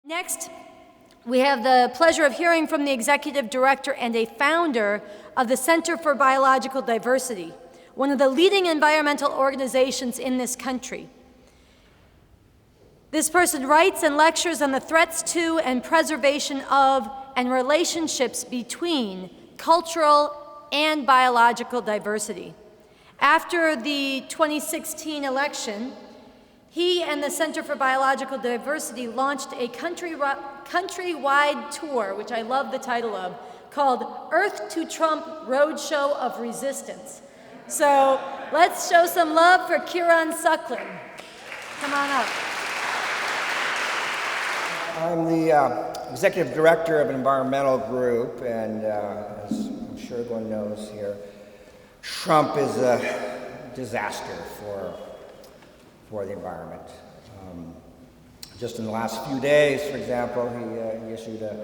Next, we have the pleasure of hearing from the executive director and a founder of the Center for Biological Diversity, one of the leading environmental organizations in this country. This person writes and lectures on the threats to and preservation of and relationships between cultural and biological diversity. After the 2016 election, he and the Center for Biological Diversity launched a countrywide tour, which I love the title of, called Earth to Trump Roadshow of Resistance. So let's show some love for Kieran Suckling. Come on up. I'm the executive director of an environmental group, and as I'm sure everyone knows here, Trump is a disaster for the environment. Just in the last few days, for example, he issued an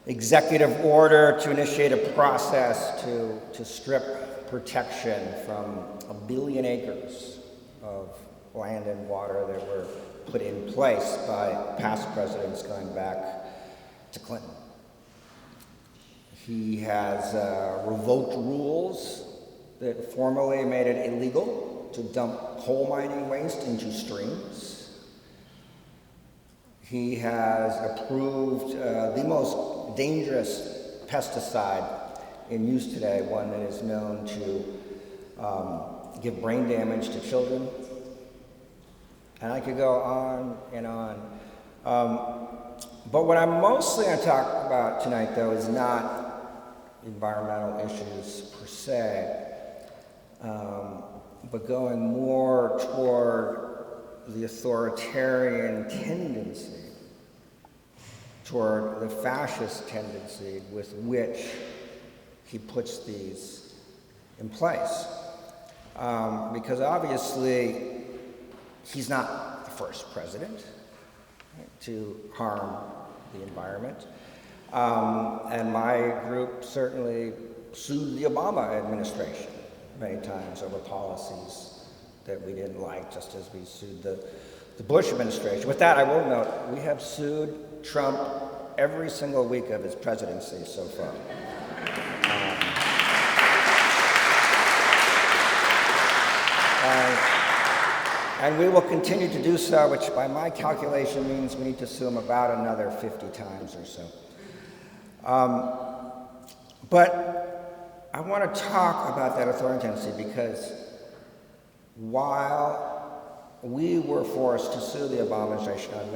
executive order to initiate a process to strip protection from 1 billion acres of land and water that were put in place by past presidents going back to Clinton. He has revoked rules that formally made it illegal to dump coal mining waste into streams. He has approved the most dangerous pesticide in use today, one that is known to give brain damage to children. And I could go on and on. But what I'm mostly going to talk about tonight, though, is not environmental issues per se, but going more toward the authoritarian tendency, toward the fascist tendency with which he puts these in place. Because obviously, he's not the first president to harm the environment. And my group certainly sued the Obama administration many times over policies that we didn't like, just as we sued the Bush administration. With that, I will note, we have sued Trump every single week of his presidency so far. And we will continue to do so, which by my calculation means we need to sue him about another 50 times or so. But I want to talk about that authoritarian tendency because while we were forced to sue the Obama administration on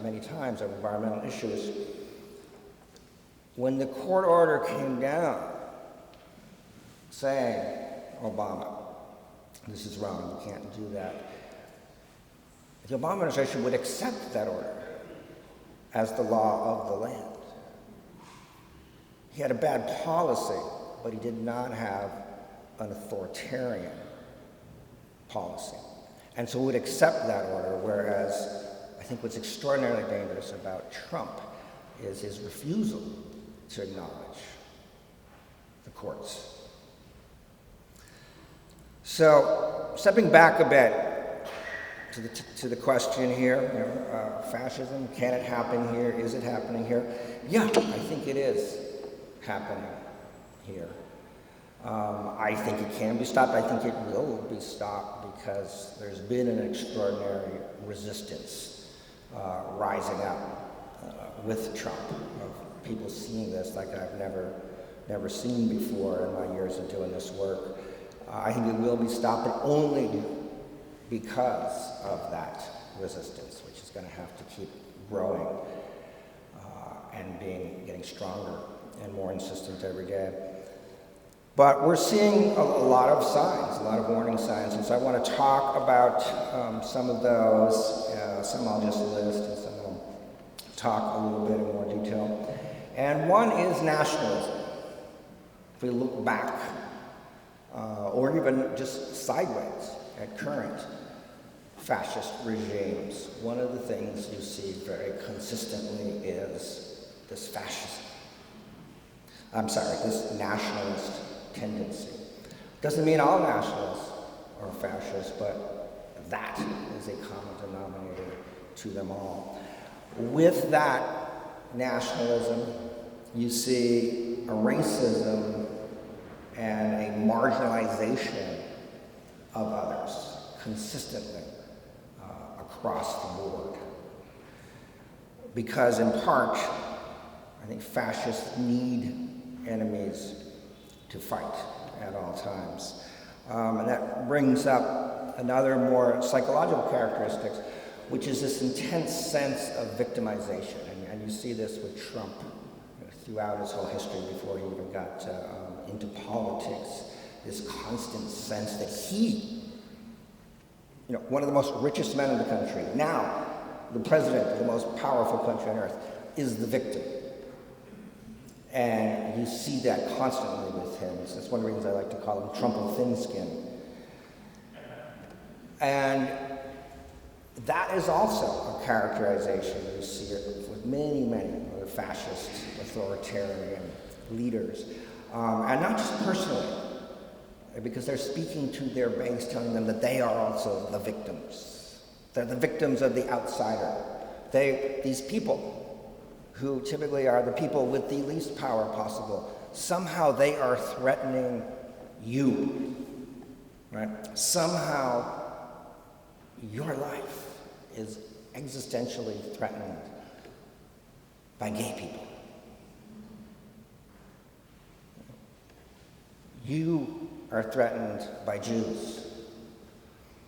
many times over environmental issues, when the court order came down saying, Obama, this is wrong, you can't do that, the Obama administration would accept that order as the law of the land. He had a bad policy, but he did not have an authoritarian policy. And so we would accept that order, whereas I think what's extraordinarily dangerous about Trump is his refusal to acknowledge the courts. So, stepping back a bit to the question here, fascism, can it happen here? Is it happening here? Yeah, I think it is happening here. I think it can be stopped. I think it will be stopped because there's been an extraordinary resistance rising up with Trump, of people seeing this like I've never seen before in my years of doing this work. I think it will be stopped, but only because of that resistance, which is going to have to keep growing and getting stronger and more insistent every day. But we're seeing a lot of signs, a lot of warning signs, and so I want to talk about some of those. Some I'll just list, and some I'll talk a little bit in more detail. And one is nationalism. If we look back, or even just sideways at current fascist regimes, one of the things you see very consistently is this this nationalist tendency. Doesn't mean all nationalists are fascist, but that is a common denominator to them all. With that nationalism, you see a racism and a marginalization of others consistently across the board. Because in part, I think fascists need enemies to fight at all times. And that brings up another more psychological characteristic, which is this intense sense of victimization. And you see this with Trump throughout his whole history before he even got into politics, this constant sense that he, one of the most richest men in the country, now the president of the most powerful country on earth, is the victim. And you see that constantly with him. That's one of the reasons I like to call him Trump of thin skin. And that is also a characterization. You see it with many, many other fascist, authoritarian leaders. And not just personally, because they're speaking to their base, telling them that they are also the victims. They're the victims of the outsider. These people, who typically are the people with the least power possible, somehow they are threatening you, right? Somehow your life is existentially threatened by gay people. You are threatened by Jews.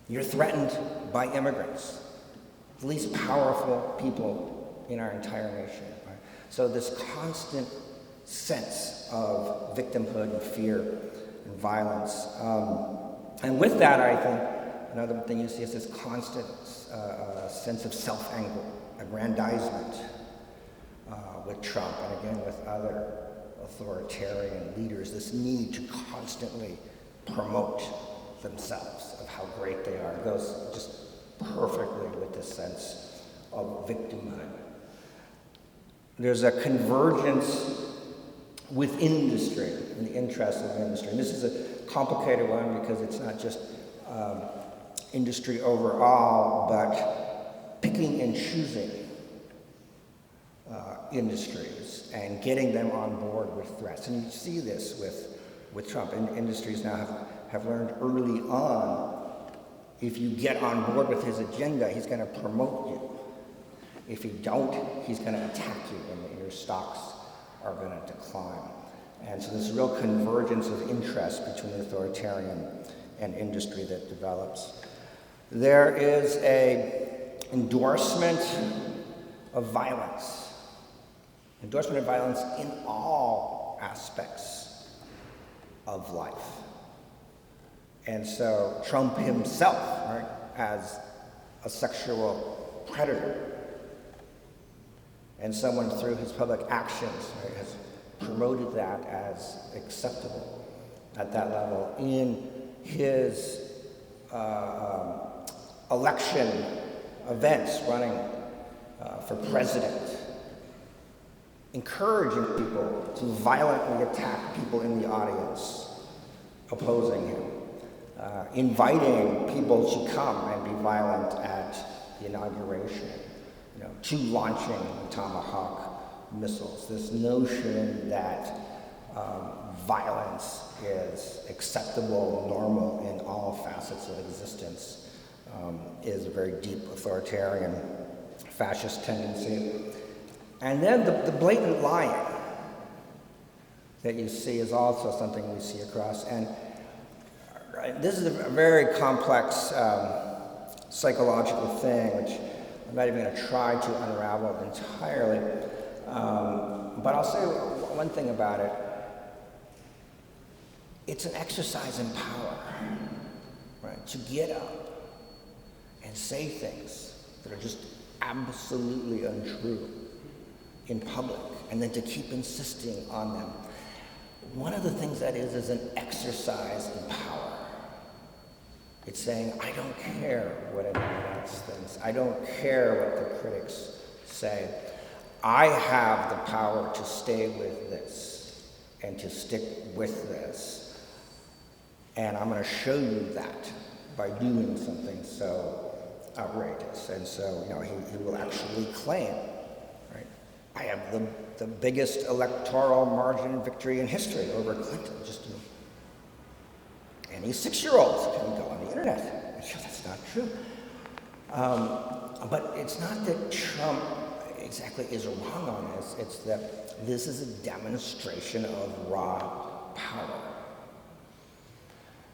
You're threatened by immigrants, the least powerful people in our entire nation. Right? So this constant sense of victimhood and fear and violence. And with that, I think, another thing you see is this constant sense of self-aggrandizement with Trump and again with other authoritarian leaders, this need to constantly promote themselves of how great they are. It goes just perfectly with this sense of victimhood. There's a convergence with industry, in the interests of industry. And this is a complicated one because it's not just industry overall, but picking and choosing industries and getting them on board with threats. And you see this with Trump. And industries now have learned early on, if you get on board with his agenda, he's going to promote you. If you don't, he's going to attack you and your stocks are going to decline. And so there's a real convergence of interest between authoritarian and industry that develops. There is an endorsement of violence. Endorsement of violence in all aspects of life. And so Trump himself, right, as a sexual predator, and someone through his public actions, right, has promoted that as acceptable at that level. In his election events running for president, encouraging people to violently attack people in the audience opposing him, inviting people to come and be violent at the inauguration, to launching Tomahawk missiles. This notion that violence is acceptable, normal in all facets of existence is a very deep authoritarian fascist tendency. And then the blatant lying that you see is also something we see across. And this is a very complex psychological thing, which I'm not even going to try to unravel entirely. But I'll say one thing about it. It's an exercise in power, right? To get up and say things that are just absolutely untrue in public, and then to keep insisting on them. One of the things that is an exercise in power. It's saying, I don't care what anyone else thinks. I don't care what the critics say. I have the power to stay with this and to stick with this. And I'm going to show you that by doing something so outrageous. And so, he will actually claim I have the biggest electoral margin victory in history over Clinton. Just any 6-year-old can go on the internet and show that's not true. But it's not that Trump exactly is wrong on this. It's that this is a demonstration of raw power.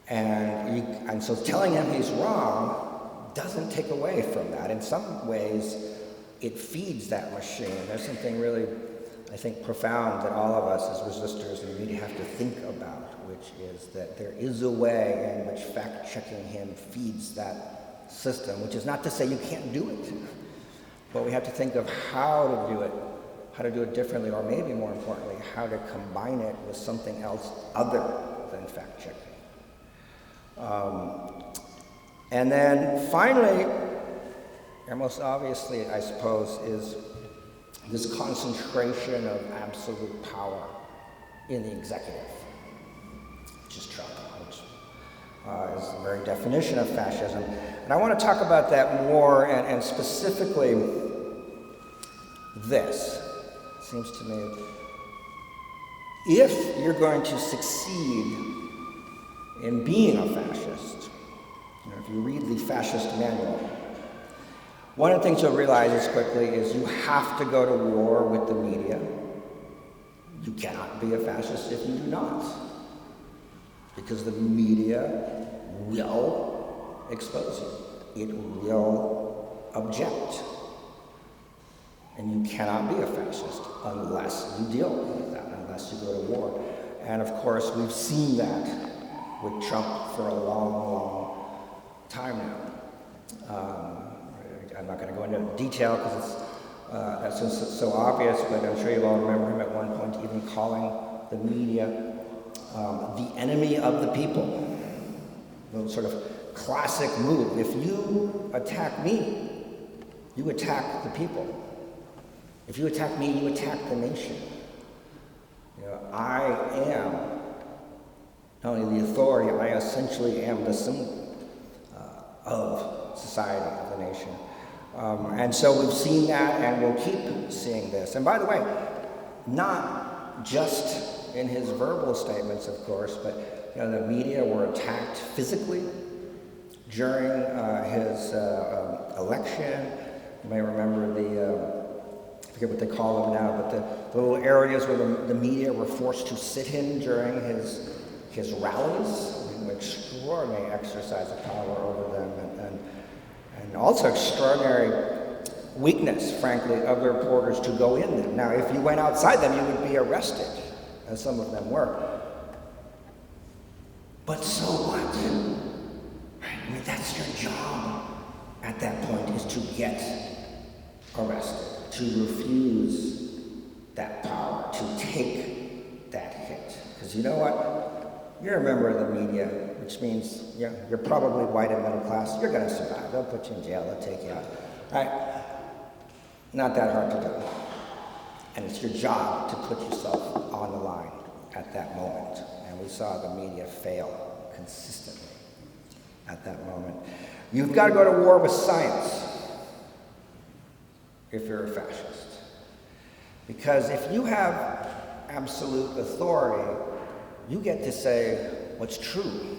And so telling him he's wrong doesn't take away from that. In some ways, it feeds that machine. There's something really, I think, profound that all of us as resistors and media have to think about, which is that there is a way in which fact-checking him feeds that system, which is not to say you can't do it, but we have to think of how to do it differently, or maybe more importantly, how to combine it with something else other than fact-checking. And then finally, and most obviously, I suppose, is this concentration of absolute power in the executive, which is Trump, which is the very definition of fascism. And I want to talk about that more, and specifically this. It seems to me, if you're going to succeed in being a fascist, if you read the fascist manual, one of the things you'll realize quickly is you have to go to war with the media. You cannot be a fascist if you do not, because the media will expose you. It will object. And you cannot be a fascist unless you deal with that, unless you go to war. And of course, we've seen that with Trump for a long, long time now. I'm not going to go into detail because that's so obvious, but I'm sure you all remember him at one point even calling the media the enemy of the people. The sort of classic move. If you attack me, you attack the people. If you attack me, you attack the nation. I am not only the authority, I essentially am the symbol of society, of the nation. And so we've seen that, and we'll keep seeing this. And by the way, not just in his verbal statements, of course, but the media were attacked physically during his election. You may remember I forget what they call them now, but the little areas where the media were forced to sit in during his rallies. Extraordinary exercise of power over them, and also extraordinary weakness, frankly, of the reporters to go in them. Now, if you went outside them, you would be arrested, as some of them were. But so what? I mean, that's your job at that point, is to get arrested, to refuse that power, to take that hit. Because you know what? You're a member of the media, which means you're probably white and middle class. You're going to survive. They'll put you in jail. They'll take you out. All right? Not that hard to do. And it's your job to put yourself on the line at that moment. And we saw the media fail consistently at that moment. You've got to go to war with science if you're a fascist. Because if you have absolute authority, you get to say what's true.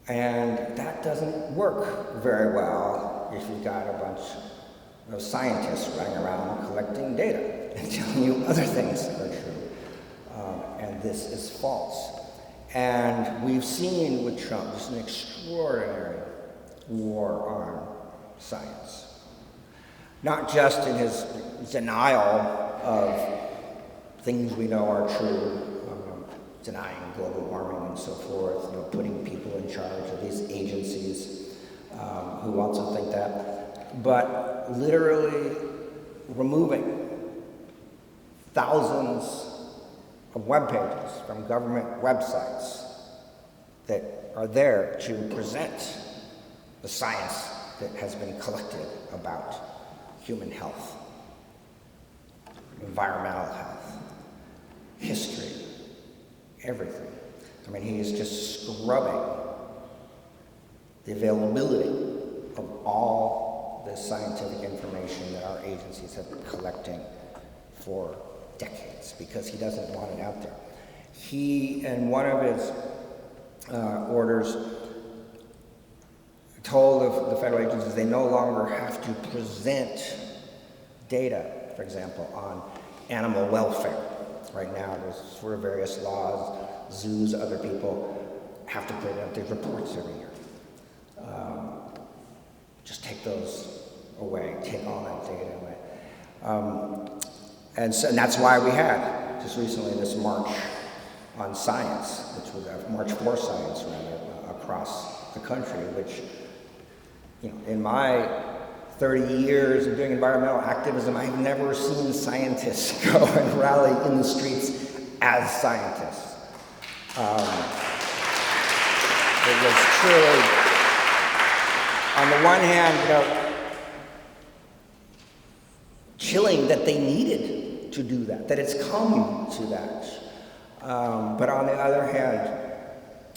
And that doesn't work very well if you've got a bunch of scientists running around collecting data and telling you other things that are true. And this is false. And we've seen with Trump just an extraordinary war on science. Not just in his denial of things we know are true, denying global warming and so forth, putting people in charge of these agencies who also think that, but literally removing thousands of web pages from government websites that are there to present the science that has been collected about human health, environmental health, history, everything. I mean, he is just scrubbing the availability of all this scientific information that our agencies have been collecting for decades, because he doesn't want it out there. He, in one of his orders, told the federal agencies they no longer have to present data, for example, on animal welfare. Right now, there's sort of various laws, zoos, other people have to put out their reports every year. Just take those away, take all that data away. And that's why we had, just recently, this march on science, which was a March for Science, rather, across the country, which, you know, in my 30 years of doing environmental activism, I've never seen scientists go and rally in the streets as scientists. It was truly, on the one hand, you know, chilling that they needed to do that it's come to that. But on the other hand,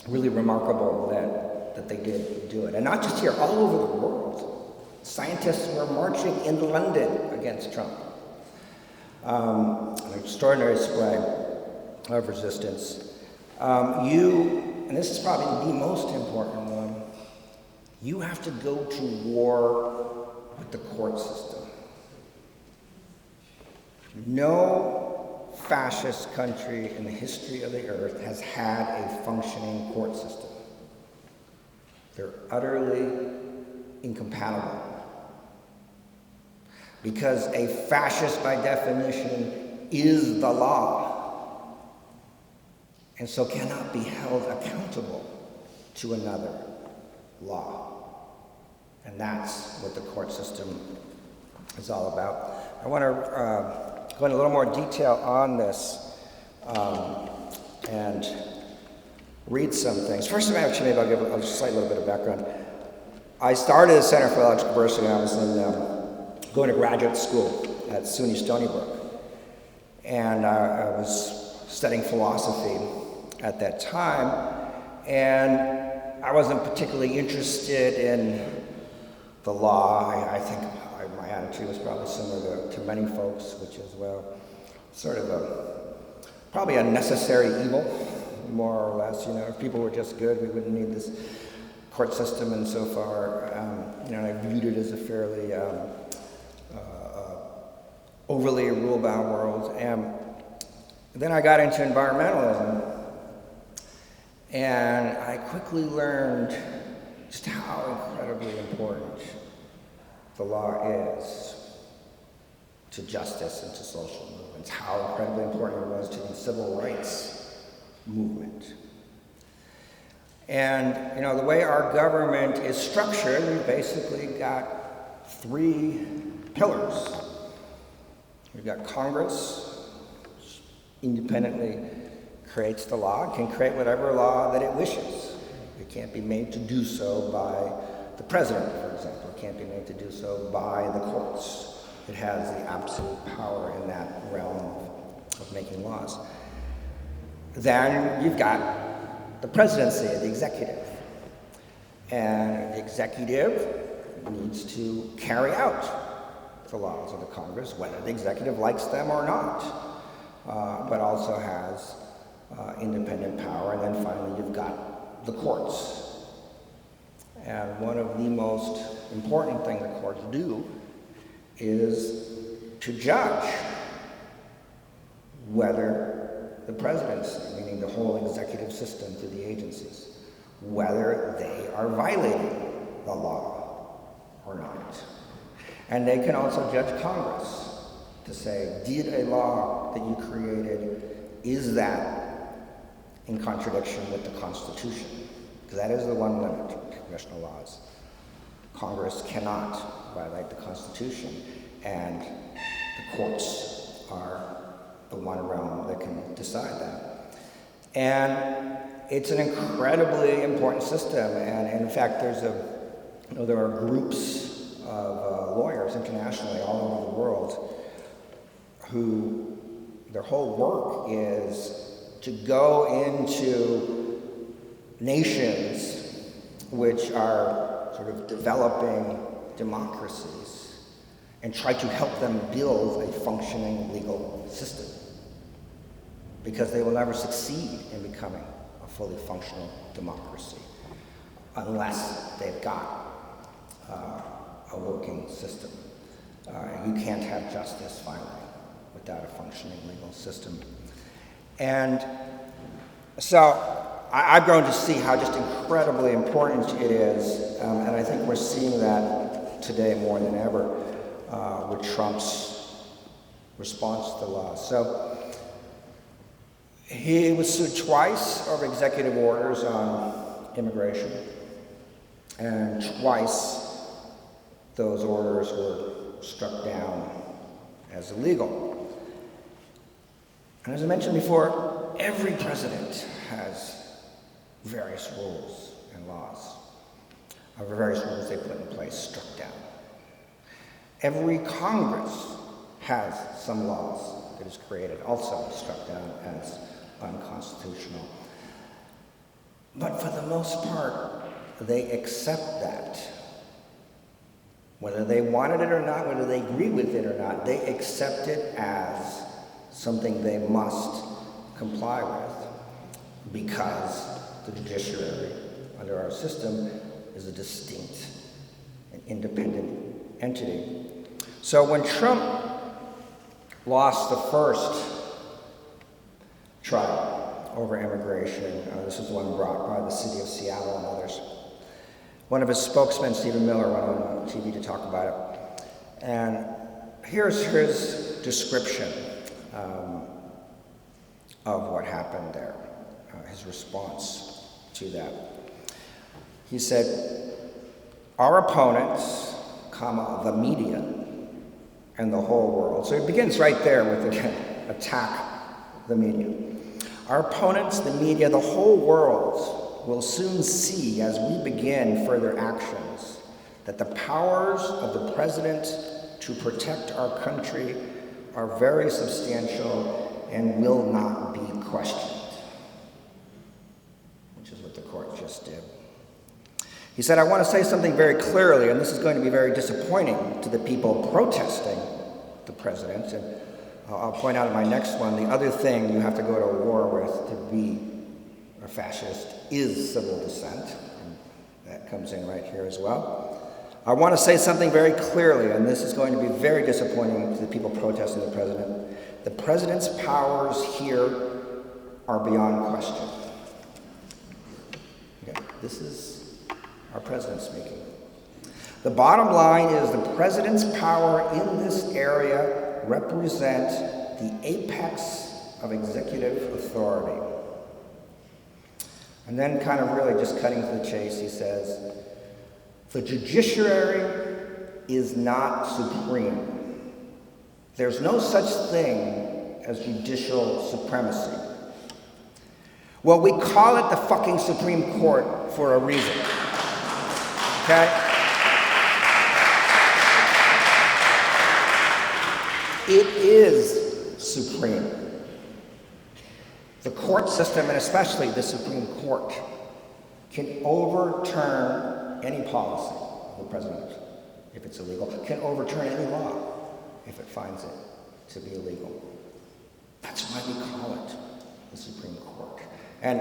really remarkable that they did do it. And not just here, all over the world. Scientists were marching in London against Trump. An extraordinary display of resistance. And this is probably the most important one, you have to go to war with the court system. No fascist country in the history of the earth has had a functioning court system. They're utterly incompatible. Because a fascist, by definition, is the law, and so cannot be held accountable to another law. And that's what the court system is all about. I want to go into a little more detail on this and read some things. First, maybe I'll give a slight little bit of background. I started the Center for Theological Diversity when I was going to graduate school at SUNY Stony Brook. And I was studying philosophy at that time, and I wasn't particularly interested in the law. I think my attitude was probably similar to many folks, which is, well, sort of probably a necessary evil, more or less. You know, if people were just good, we wouldn't need this court system. And so far, and I viewed it as a fairly overly rule-bound world. And then I got into environmentalism, and I quickly learned just how incredibly important the law is to justice and to social movements, how incredibly important it was to the civil rights movement. And, the way our government is structured, we've basically got three pillars. We've got Congress, which independently creates the law, can create whatever law that it wishes. It can't be made to do so by the president, for example. It can't be made to do so by the courts. It has the absolute power in that realm of making laws. Then you've got the presidency, the executive. And the executive needs to carry out the laws of the Congress, whether the executive likes them or not, but also has independent power. And then finally, you've got the courts. And one of the most important things the courts do is to judge whether the presidency, meaning the whole executive system through the agencies, whether they are violating the law or not. And they can also judge Congress to say, did a law that you created, is that in contradiction with the Constitution? Because that is the one limit to congressional laws. Congress cannot violate the Constitution, and the courts are the one realm that can decide that. And it's an incredibly important system, and in fact, there are groups of lawyers internationally all over the world who their whole work is to go into nations which are sort of developing democracies and try to help them build a functioning legal system, because they will never succeed in becoming a fully functional democracy unless they've got a working system. You can't have justice, finally, without a functioning legal system. And so I've grown to see how just incredibly important it is, and I think we're seeing that today more than ever with Trump's response to the law. So he was sued twice over executive orders on immigration, and twice those orders were struck down as illegal. And as I mentioned before, every president has various rules and laws, or various rules they put in place struck down. Every Congress has some laws that is created, also struck down as unconstitutional. But for the most part, they accept that. Whether they wanted it or not, whether they agree with it or not, they accept it as something they must comply with, because the judiciary under our system is a distinct and independent entity. So when Trump lost the first trial over immigration, this was the one brought by the city of Seattle and others, one of his spokesmen, Stephen Miller, went on TV to talk about it. And here's his description of what happened there, his response to that. He said, "Our opponents, comma, the media, and the whole world." So he begins right there with, again, attack the media. "Our opponents, the media, the whole world will soon see, as we begin further actions, that the powers of the president to protect our country are very substantial and will not be questioned," which is what the court just did. He said, "I want to say something very clearly, and this is going to be very disappointing to the people protesting the president." And I'll point out in my next one, the other thing you have to go to war with to be a fascist is civil dissent, and that comes in right here as well. "I want to say something very clearly, and this is going to be very disappointing to the people protesting the president. The president's powers here are beyond question." Okay, this is our president speaking. "The bottom line is the president's power in this area represent the apex of executive authority." And then, kind of really just cutting to the chase, he says, "The judiciary is not supreme. There's no such thing as judicial supremacy. Well, we call it the fucking Supreme Court for a reason." Okay? It is supreme. The court system, and especially the Supreme Court, can overturn any policy of the president if it's illegal, can overturn any law if it finds it to be illegal. That's why we call it the Supreme Court. And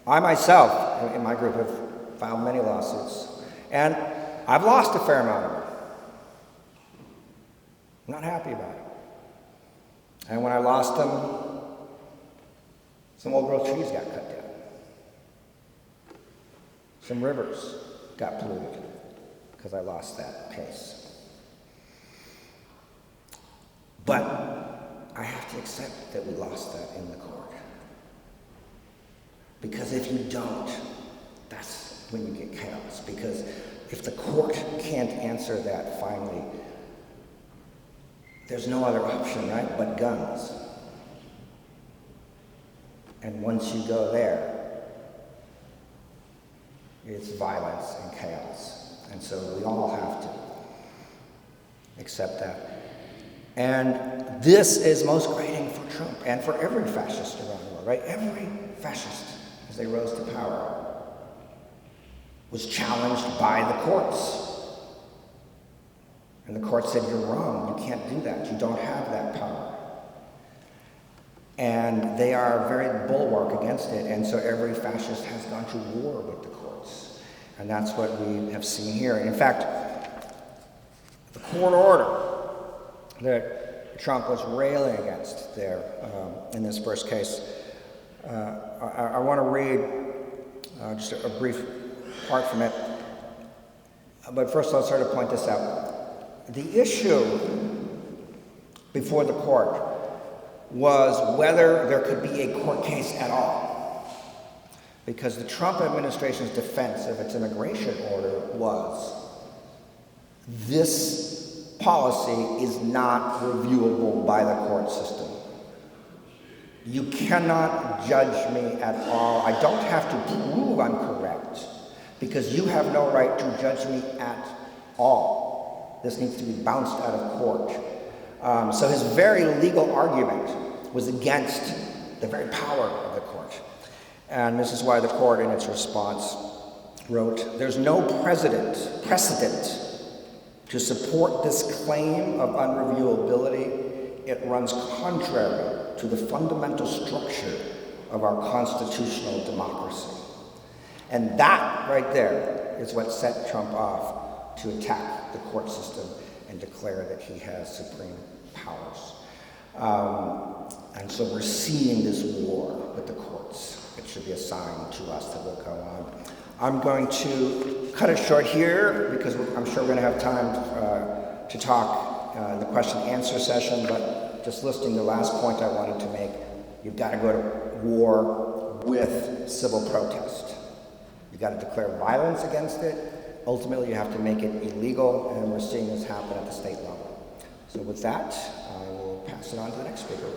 I myself, in my group, have filed many lawsuits, and I've lost a fair amount of them. I'm not happy about it. And when I lost them, some old growth trees got cut down. Some rivers got polluted because I lost that case. But I have to accept that we lost that in the court. Because if you don't, that's when you get chaos. Because if the court can't answer that finally, there's no other option, right, but guns. And once you go there, it's violence and chaos. And so we all have to accept that. And this is most grating for Trump and for every fascist around the world, right? Every fascist, as they rose to power, was challenged by the courts. And the court said, you're wrong, you can't do that, you don't have that power. And they are very bulwark against it, and so every fascist has gone to war with the courts. And that's what we have seen here. And in fact, the court order that Trump was railing against there in this first case, I want to read just a brief part from it. But first, let's sort of point this out. The issue before the court was whether there could be a court case at all. Because the Trump administration's defense of its immigration order was, this policy is not reviewable by the court system. You cannot judge me at all. I don't have to prove I'm correct, because you have no right to judge me at all. This needs to be bounced out of court. So his very legal argument was against the very power of the court. And this is why the court, in its response, wrote, there's no precedent to support this claim of unreviewability. It runs contrary to the fundamental structure of our constitutional democracy. And that right there is what set Trump off to attack the court system and declare that he has supreme powers. And so we're seeing this war with the courts. It should be a sign to us that will go on. I'm going to cut it short here because I'm sure we're going to have time to talk in the question and answer session, but just listing the last point I wanted to make, you've got to go to war with civil protest. You've got to declare violence against it. Ultimately, you have to make it illegal, and we're seeing this happen at the state level. So with that, I will pass it on to the next speaker.